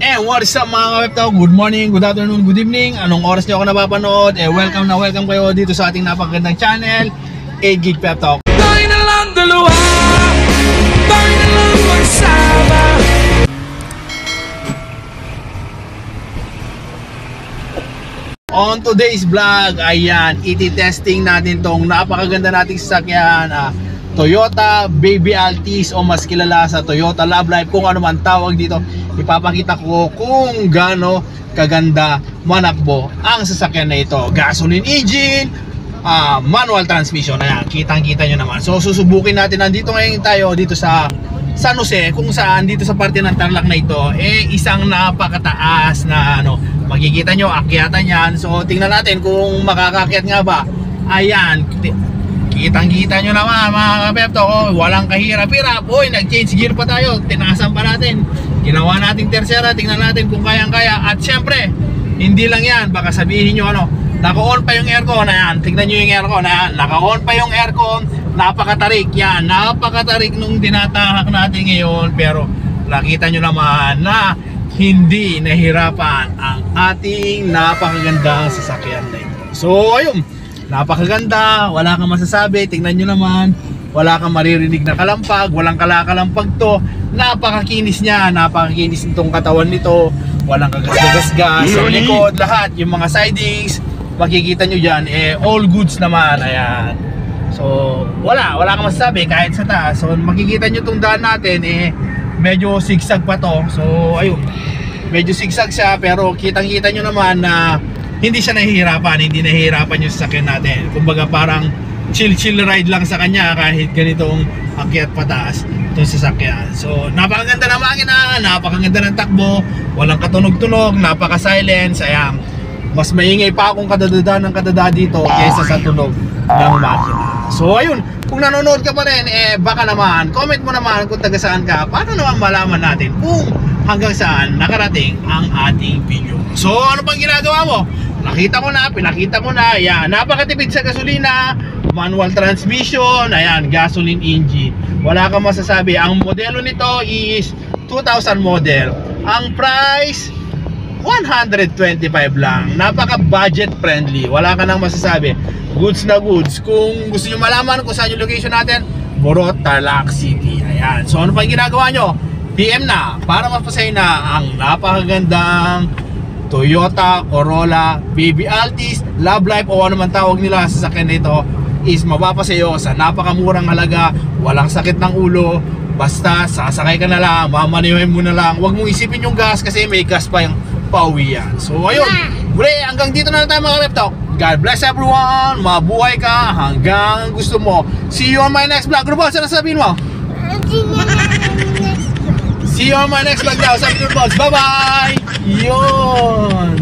What is up mga kapeptaw? Good morning, good afternoon, good evening. Anong oras niyo ako napapanood? Welcome na welcome kayo dito sa ating napakagandang channel, 8Gig Pep Talk. Tayo na lang dalawa, tayo na lang magsama. On today's vlog, ayan, iti-testing natin tong napakaganda nating sasakyan, Toyota Baby Altis o mas kilala sa Toyota Love Life, kung ano man tawag dito. Ipapakita ko kung gaano kaganda manakbo ang sasakyan na ito. Gasoline engine, manual transmission. Ayan, kitang-kita nyo naman. So susubukin natin. Nandito ngayon tayo dito sa San Jose, kung saan dito sa parte ng Tarlac na ito isang napakataas na makikita nyo, akyatan yan. So tingnan natin kung makakakyat nga ba. Ayan, kitang-kita nyo naman mga kapepto, walang kahirap-hirap. Nag-change gear pa tayo, tinasan pa natin, ginawa nating tersera, tingnan natin kung kayang-kaya. At syempre, hindi lang yan, baka sabihin nyo naka-on pa yung aircon. Ayan, tingnan nyo yung aircon. Ayan, naka-on pa yung aircon. Napakatarik yan, napakatarik nung tinatahak natin ngayon. Pero nakita nyo naman na hindi nahirapan ang ating napakagandang sasakyan na ito. So ayun, napakaganda, wala kang masasabi. Tingnan nyo naman, wala kang maririnig na kalampag, walang kalakalampag to. Napakakinis niya, napakakinis nitong katawan nito. Walang kagasgas-gasgas sa likod, lahat, yung mga sidings, makikita nyo dyan, all goods naman. Ayan. So, wala kang masasabi kahit sa taas. So, makikita nyo itong daan natin, medyo sigsag pa to. So, ayun, medyo sigsag siya, pero kitang-kita nyo naman na hindi siya nahihirapan, hindi nahihirapan yung sasakyan natin. Kumbaga parang chill ride lang sa kanya kahit ganitong akyat pataas itong sasakyan. So napakaganda ng makina, napakaganda ng takbo, walang katunog-tunog, napaka-silence. Ayan, mas maingay pa akong kadadada ng kadada dito kaysa sa tunog ng makina. So ayun, kung nanonood ka pa rin, baka naman, comment mo naman kung taga saan ka. Paano naman malaman natin kung hanggang saan nakarating ang ating video. So ano pang ginagawa mo? Nakita ko na, pinakita ko na. Ayan, napakatipid sa gasolina, manual transmission, ayan, gasoline engine. Wala kang masasabi. Ang modelo nito is 2000 model. Ang price 125 lang. Napaka budget friendly. Wala ka nang masasabi. Goods na goods. Kung gusto nyo malaman kung saan yung location natin, Burot, Tarlac City. Ayan. So ano pa yung ginagawa nyo? PM na para mapasay na ang napakagandang Toyota Corolla Baby Altis Love Life o ano man tawag nila sa sasakyan nito. Is mapapasayo sa napakamurang halaga, walang sakit ng ulo. Basta sasakay ka na lang, mamanihin mo na lang. Huwag mong isipin yung gas kasi may gas pa yung pauwi yan. So ayun, muli hanggang dito na lang tayo mga kapeptok. God bless everyone, mabuhay ka hanggang gusto mo. See you on my next vlog. Ano ba? Saan sabihin mo? See you on my next vlog daw. Sabi ko, bye bye. Yun.